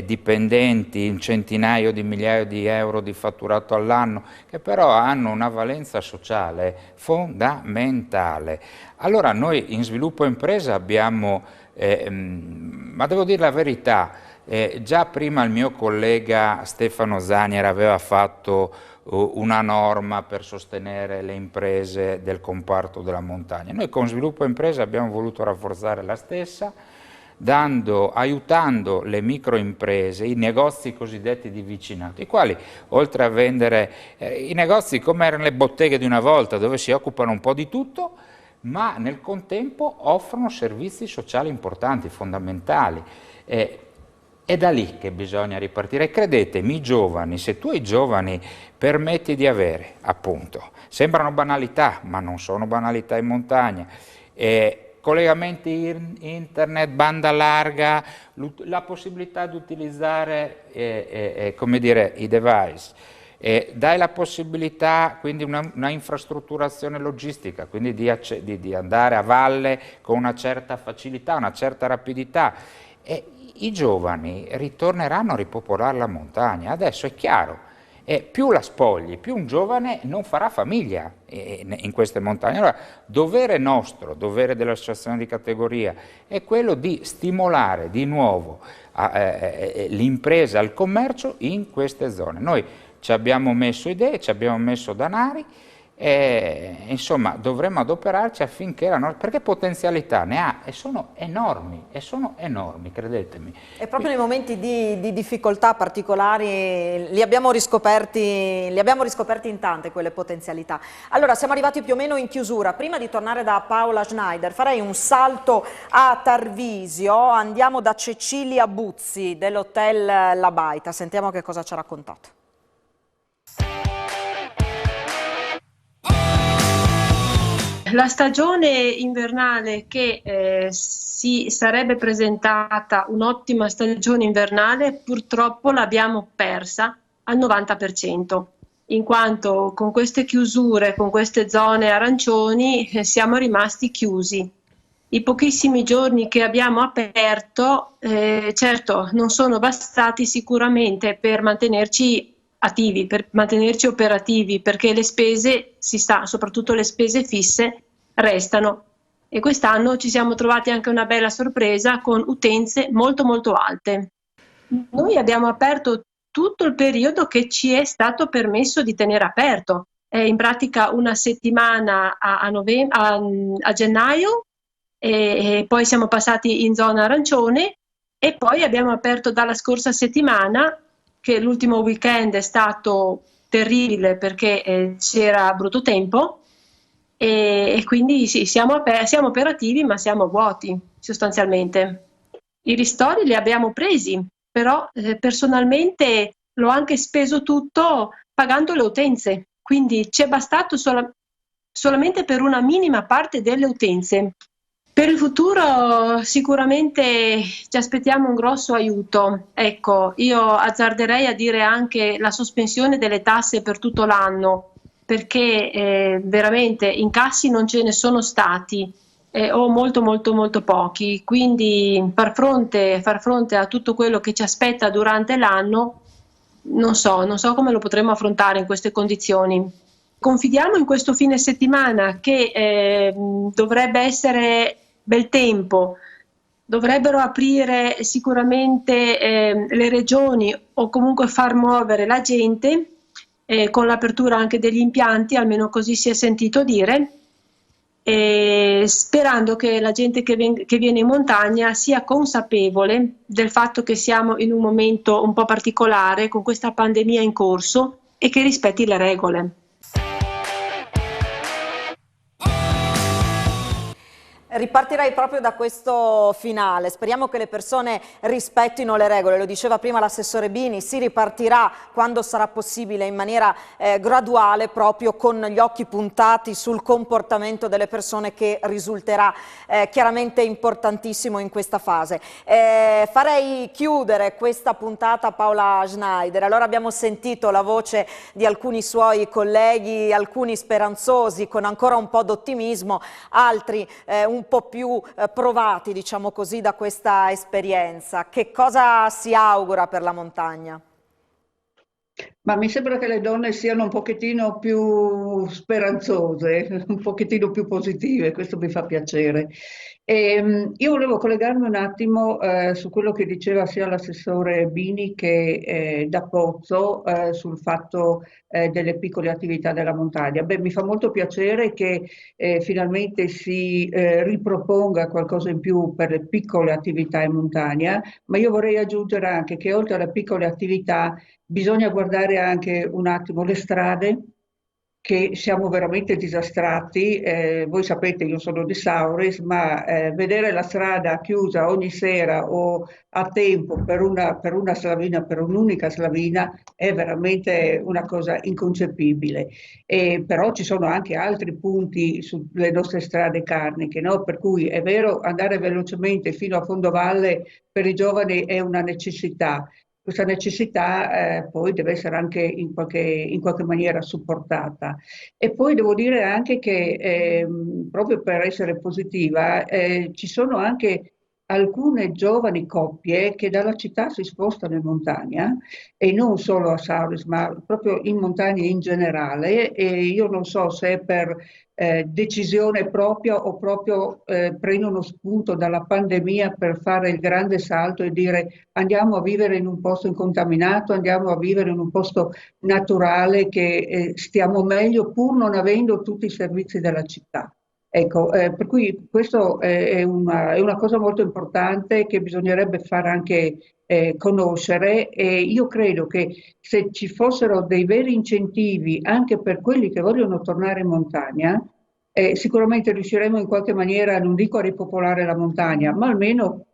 dipendenti, un centinaio di migliaia di euro di fatturato all'anno, che però hanno una valenza sociale fondamentale. Allora noi in Sviluppo Impresa abbiamo, ma devo dire la verità, già prima il mio collega Stefano Zanier aveva fatto una norma per sostenere le imprese del comparto della montagna. Noi con Sviluppo Impresa abbiamo voluto rafforzare la stessa, aiutando le microimprese, i negozi cosiddetti di vicinato, i quali oltre a vendere i negozi come erano le botteghe di una volta, dove si occupano un po' di tutto, ma nel contempo offrono servizi sociali importanti, fondamentali. È da lì che bisogna ripartire. Credetemi, i giovani, se tu ai giovani permetti di avere, appunto, sembrano banalità, ma non sono banalità in montagna, collegamenti internet, banda larga, la possibilità di utilizzare come dire, i device, dai la possibilità, quindi una infrastrutturazione logistica, quindi di andare a valle con una certa facilità, una certa rapidità. I giovani ritorneranno a ripopolare la montagna. Adesso è chiaro, più la spogli, più un giovane non farà famiglia in queste montagne. Allora, dovere nostro, dovere dell'associazione di categoria, è quello di stimolare di nuovo l'impresa, il commercio in queste zone. Noi ci abbiamo messo idee, ci abbiamo messo danari, insomma dovremmo adoperarci affinché perché potenzialità ne ha e sono enormi, credetemi. E proprio nei momenti di difficoltà particolari li abbiamo riscoperti in tante quelle potenzialità. Allora siamo arrivati più o meno in chiusura. Prima di tornare da Paola Schneider farei un salto a Tarvisio, andiamo da Cecilia Buzzi dell'Hotel La Baita, sentiamo che cosa ci ha raccontato. La stagione invernale che si sarebbe presentata un'ottima stagione invernale, purtroppo l'abbiamo persa al 90%, in quanto con queste chiusure, con queste zone arancioni, siamo rimasti chiusi. I pochissimi giorni che abbiamo aperto, certo, non sono bastati sicuramente per mantenerci attivi, per mantenerci operativi, perché le spese, soprattutto le spese fisse, restano. E quest'anno ci siamo trovati anche una bella sorpresa con utenze molto molto alte. Noi abbiamo aperto tutto il periodo che ci è stato permesso di tenere aperto, in pratica una settimana a gennaio, e poi siamo passati in zona arancione e poi abbiamo aperto dalla scorsa settimana, che l'ultimo weekend è stato terribile perché c'era brutto tempo, e quindi sì, siamo operativi ma siamo vuoti sostanzialmente. I ristori li abbiamo presi, però personalmente l'ho anche speso tutto pagando le utenze, quindi ci è bastato solamente per una minima parte delle utenze. Per il futuro sicuramente ci aspettiamo un grosso aiuto. Ecco, io azzarderei a dire anche la sospensione delle tasse per tutto l'anno, perché veramente incassi non ce ne sono stati, o molto molto molto pochi, quindi far fronte a tutto quello che ci aspetta durante l'anno non so come lo potremo affrontare in queste condizioni. Confidiamo in questo fine settimana che dovrebbe essere bel tempo, dovrebbero aprire sicuramente le regioni o comunque far muovere la gente con l'apertura anche degli impianti, almeno così si è sentito dire, sperando che la gente che viene in montagna sia consapevole del fatto che siamo in un momento un po' particolare con questa pandemia in corso e che rispetti le regole. Ripartirei proprio da questo finale, speriamo che le persone rispettino le regole, lo diceva prima l'assessore Bini, si ripartirà quando sarà possibile in maniera graduale, proprio con gli occhi puntati sul comportamento delle persone, che risulterà chiaramente importantissimo in questa fase. Farei chiudere questa puntata Paola Schneider. Allora abbiamo sentito la voce di alcuni suoi colleghi, alcuni speranzosi con ancora un po' d'ottimismo, altri un un po' più provati, diciamo così, da questa esperienza. Che cosa si augura per la montagna? Ma mi sembra che le donne siano un pochettino più speranzose, un pochettino più positive, questo mi fa piacere. Io volevo collegarmi un attimo su quello che diceva sia l'assessore Bini che da Pozzo sul fatto delle piccole attività della montagna. Beh, mi fa molto piacere che finalmente si riproponga qualcosa in più per le piccole attività in montagna, ma io vorrei aggiungere anche che oltre alle piccole attività bisogna guardare anche un attimo le strade, che siamo veramente disastrati. Voi sapete, io sono di Sauris, ma vedere la strada chiusa ogni sera o a tempo per una slavina, per un'unica slavina, è veramente una cosa inconcepibile. Però ci sono anche altri punti sulle nostre strade carniche, no? Per cui è vero, andare velocemente fino a Fondovalle per i giovani è una necessità. Questa necessità poi deve essere anche in qualche maniera supportata. E poi devo dire anche che proprio per essere positiva ci sono anche alcune giovani coppie che dalla città si spostano in montagna, e non solo a Sauris, ma proprio in montagna in generale, e io non so se è per decisione propria o proprio prendono spunto dalla pandemia per fare il grande salto e dire andiamo a vivere in un posto incontaminato, andiamo a vivere in un posto naturale che stiamo meglio pur non avendo tutti i servizi della città. Ecco, per cui questo è una cosa molto importante che bisognerebbe far anche conoscere, e io credo che se ci fossero dei veri incentivi anche per quelli che vogliono tornare in montagna, sicuramente riusciremo in qualche maniera, non dico a ripopolare la montagna, ma almeno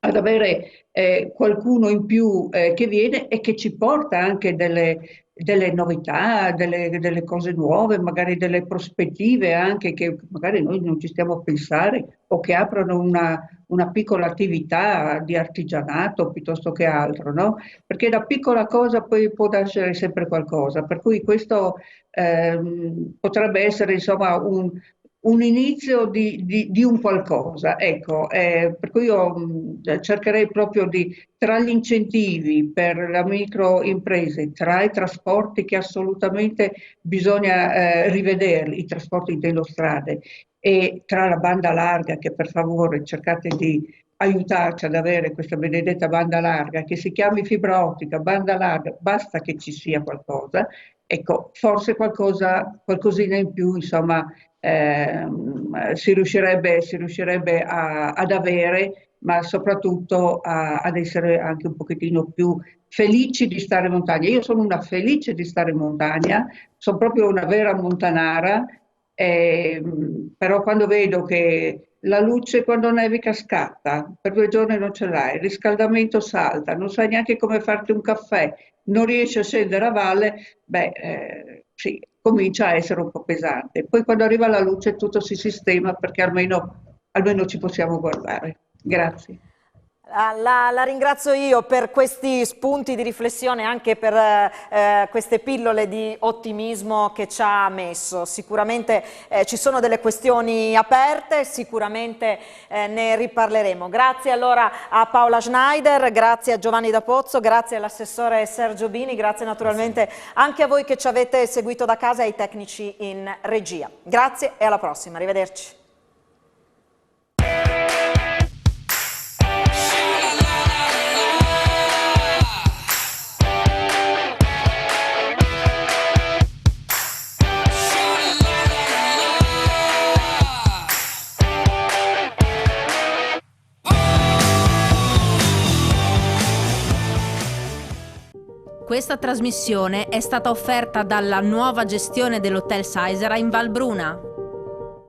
ad avere qualcuno in più che viene e che ci porta anche delle novità, delle cose nuove, magari delle prospettive anche che magari noi non ci stiamo a pensare, o che aprono una piccola attività di artigianato piuttosto che altro, no? Perché da piccola cosa poi può nascere sempre qualcosa, per cui questo potrebbe essere insomma un inizio di un qualcosa, ecco, per cui io cercherei proprio tra gli incentivi per le microimprese, tra i trasporti che assolutamente bisogna rivederli, i trasporti delle strade, e tra la banda larga, che per favore cercate di aiutarci ad avere questa benedetta banda larga, che si chiami fibra ottica, banda larga, basta che ci sia qualcosa, ecco, forse qualcosina in più, insomma, si riuscirebbe ad avere, ma soprattutto ad essere anche un pochettino più felici di stare in montagna. Io sono una felice di stare in montagna, sono proprio una vera montanara, però quando vedo che la luce quando nevica scatta, per 2 giorni non ce l'hai, il riscaldamento salta, non sai neanche come farti un caffè, non riesci a scendere a valle, beh, sì, comincia a essere un po' pesante. Poi quando arriva la luce tutto si sistema, perché almeno ci possiamo guardare. Grazie. La ringrazio io per questi spunti di riflessione, anche per queste pillole di ottimismo che ci ha messo. Sicuramente ci sono delle questioni aperte, sicuramente ne riparleremo. Grazie allora a Paola Schneider, grazie a Giovanni da Pozzo, grazie all'assessore Sergio Bini, grazie naturalmente anche a voi che ci avete seguito da casa e ai tecnici in regia. Grazie e alla prossima, arrivederci. Questa trasmissione è stata offerta dalla nuova gestione dell'Hotel Saisera in Valbruna.